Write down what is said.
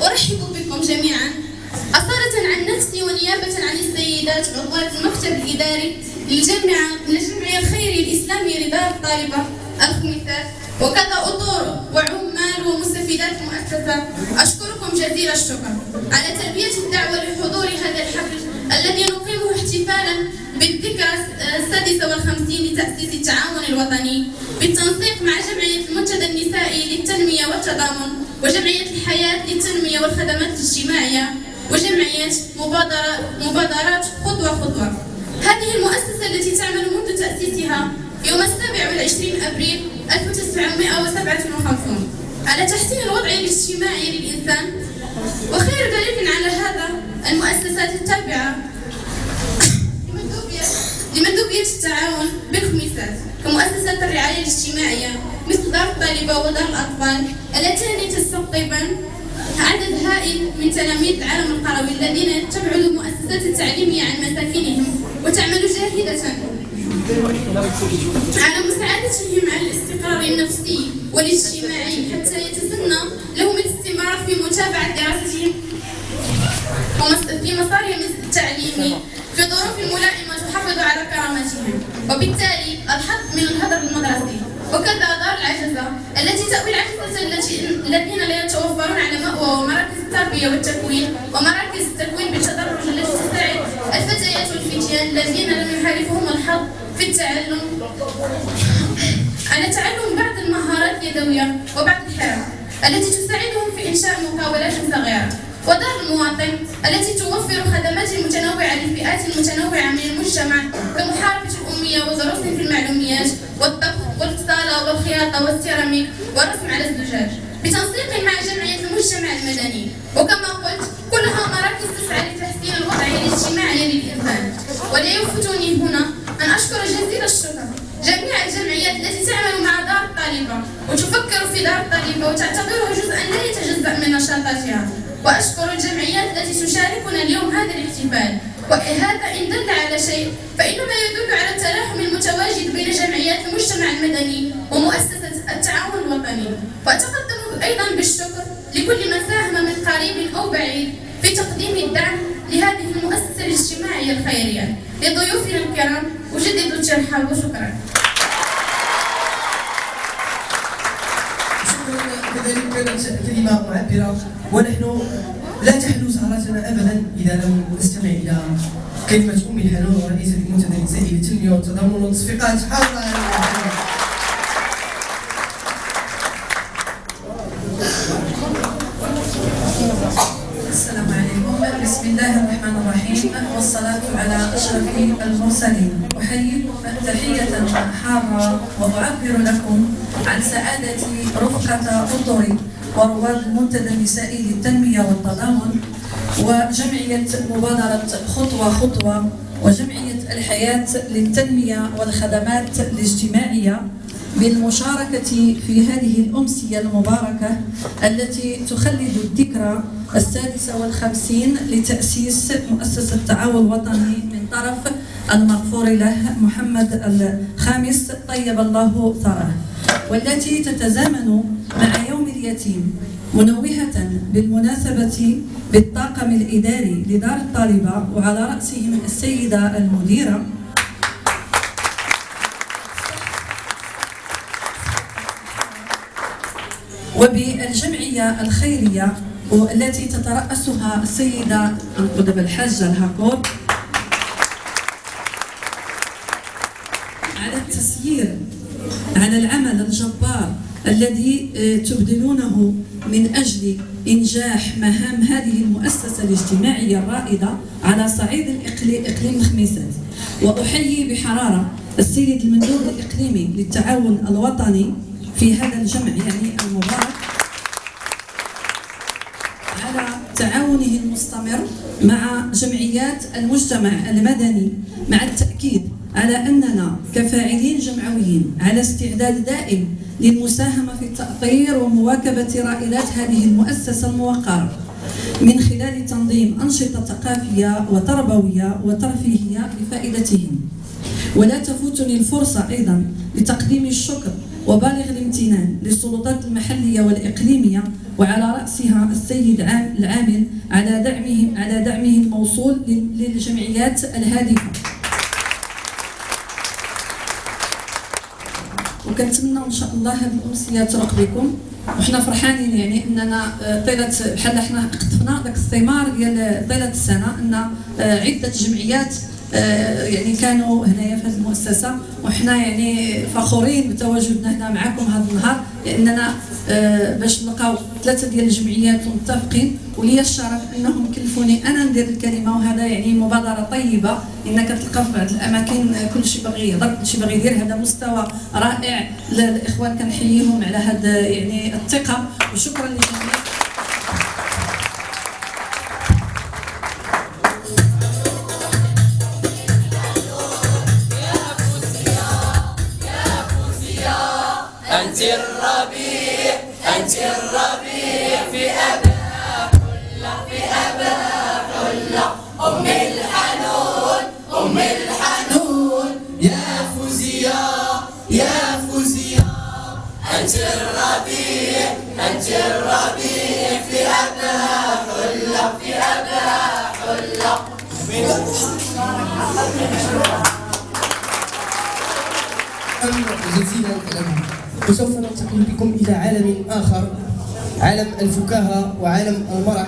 أرحب بكم جميعا أصالة عن نفسي ونيابة عن السيدات عضوات المكتب الإداري للجمعية الخيرية الإسلامية لدار الطالبة الخميسات، وكذا أطور وعمال ومستفيدات المؤسسة. أشكركم جزيل الشكر على تلبية الدعوة لحضور هذا الحفل الذي نقيمه احتفالا بالذكرى 56 لتأسيس التعاون الوطني بالتنسيق مع جمعية المنتدى النسائي للتنمية والتضامن، وجمعية الحياة للتنمية والخدمات الاجتماعية، وجمعية مبادرات خطوة. هذه المؤسسة التي تعمل منذ تأسيسها يوم 27 أبريل 1957 على تحسين الوضع الاجتماعي للإنسان. وخير دليل على هذا المؤسسات التابعة لمندوبية التعاون بالخميسات كمؤسسات الرعاية الاجتماعية مثل دار الطالبة ودار الأطفال، اللتان تستقطبان عدد هائل من تلاميذ العالم القروي الذين تبعد المؤسسات التعليمية عن مساكنهم وتعمل جاهدة على مساعدتهم على الاستقرار النفسي والاجتماعي حتى يتسنى لهم الاستمرار في متابعة دراستهم في مسارهم التعليمي في ظروف ملائمة تحافظ على كرامتهم، وبالتالي الحظ من الهدر المدرسي. وكذا دار العجزة التي تأوي العجزة الذين لا يتوفرون على مأوى ومراكز التربية والتكوين ومراكز التكوين بالتدرج التي تساعد الفتيات والفتيان الذين لم يحالفهم الحظ في التعلم على تعلم بعض المهارات اليدوية وبعض الحرف التي تساعدهم في إنشاء مقاولات صغيرة. ودار المواطن التي توفر خدمات متنوعة لفئات متنوعة من المجتمع كمحاربة الأمية ودروس في المعلوميات والطبخ والصالة والخياطة والسيراميك والرسم على الزجاج بتنسيق مع جمعية المجتمع المدني. وكما قلت كلها مراكز تسعى لتحسين الوضع الاجتماعي للإنسان. ولا يفوتني هنا أن أشكر جزيل الشكر جميع الجمعيات التي تعمل مع دار الطالبة وتفكر في دار الطالبة وتعتبره جزءا لا يتجزأ من نشاطاتها. وأشكر الجمعيات التي تشاركنا اليوم هذا الاحتفال، وهذا إن دل على شيء فإنما يدل على التلاحم المتواجد بين جمعيات المجتمع المدني ومؤسسة التعاون الوطني. وأتقدم أيضا بالشكر لكل من ساهم من قريب أو بعيد في تقديم الدعم لهذه المؤسسة الاجتماعية الخيرية. لضيوفنا الكرام أجدد الترحاب وشكرا. كذلك كانت كلمة معبرة، ونحن لا تحلو سهرتنا أبدا إذا لم نستمع إلى كلمة أم الحنون ورئيسة المنتدى النسائي للتنمية والتضامن والتصفيقات حول السلام عليكم. بسم الله الرحمن الرحيم، والصلاة على أشرف المرسلين. أحييكم تحية حارة وأعبر لكم عن سعادة رفقة أطري ورواد المنتدى النسائي للتنمية والتضامن وجمعية مبادرة خطوة وجمعية الحياة للتنمية والخدمات الاجتماعية بالمشاركة في هذه الأمسية المباركة التي تخلد الذكرى 56 لتأسيس مؤسسة التعاون الوطني من طرف المغفور له محمد الخامس طيب الله ثراه، والتي تتزامن مع يوم اليتيم، منوهة بالمناسبة بالطاقم الإداري لدار الطالبة وعلى رأسهم السيدة المديرة وبالجمعية الخيرية والتي تترأسها السيدة القدب الحاجة الهاكور على التسيير على العمل الجبار الذي تبذلونه من أجل إنجاح مهام هذه المؤسسة الاجتماعية الرائدة على صعيد إقليم الخميسات. وأحيي بحرارة السيد المندوب الإقليمي للتعاون الوطني في هذا الجمع يعني المبارك على تعاونه المستمر مع جمعيات المجتمع المدني، مع التأكيد على أننا كفاعلين جمعويين على استعداد دائم للمساهمة في تأطير ومواكبة رائدات هذه المؤسسة الموقرة من خلال تنظيم أنشطة ثقافية وتربوية وترفيهية لفائدتهم. ولا تفوتني الفرصة أيضا لتقديم الشكر وبالغ الامتنان للسلطات المحلية والإقليمية وعلى رأسها السيد العامل على دعمه الموصول للجمعيات الهادفة. وكنتمنى ان شاء الله هذه الامسيه تروق بكم، وحنا فرحانين يعني اننا طيله بحال حنا قطفنا ذاك الثمار ديال طيله السنه، ان عده جمعيات يعني كانوا هنايا في هذه المؤسسه، وحنا يعني فخورين بتواجدنا هنا معكم هذا النهار، لاننا باش نلقاو 3 ديال الجمعيات متفقين، ولي الشرف انهم كلفوني انا ندير الكلمه، وهذا يعني مبادره طيبه، انك تلقى في بعض الاماكن كل شيء باغي يهضر، كل شيء باغي يدير. هذا مستوى رائع للاخوان، كنحييهم على هذا يعني الثقه، وشكرا للجميع. أنت الربيع أنت الربيع في أبها حلة في أبها حلة، أم الحنون أم الحنون يا فوزية يا فوزية. أنت الربيع أنت الربيع في أبها حلة في أبها حلة. جزيلا لكم، وسوف ننتقل بكم إلى عالم آخر، عالم الفكاهة وعالم المرح.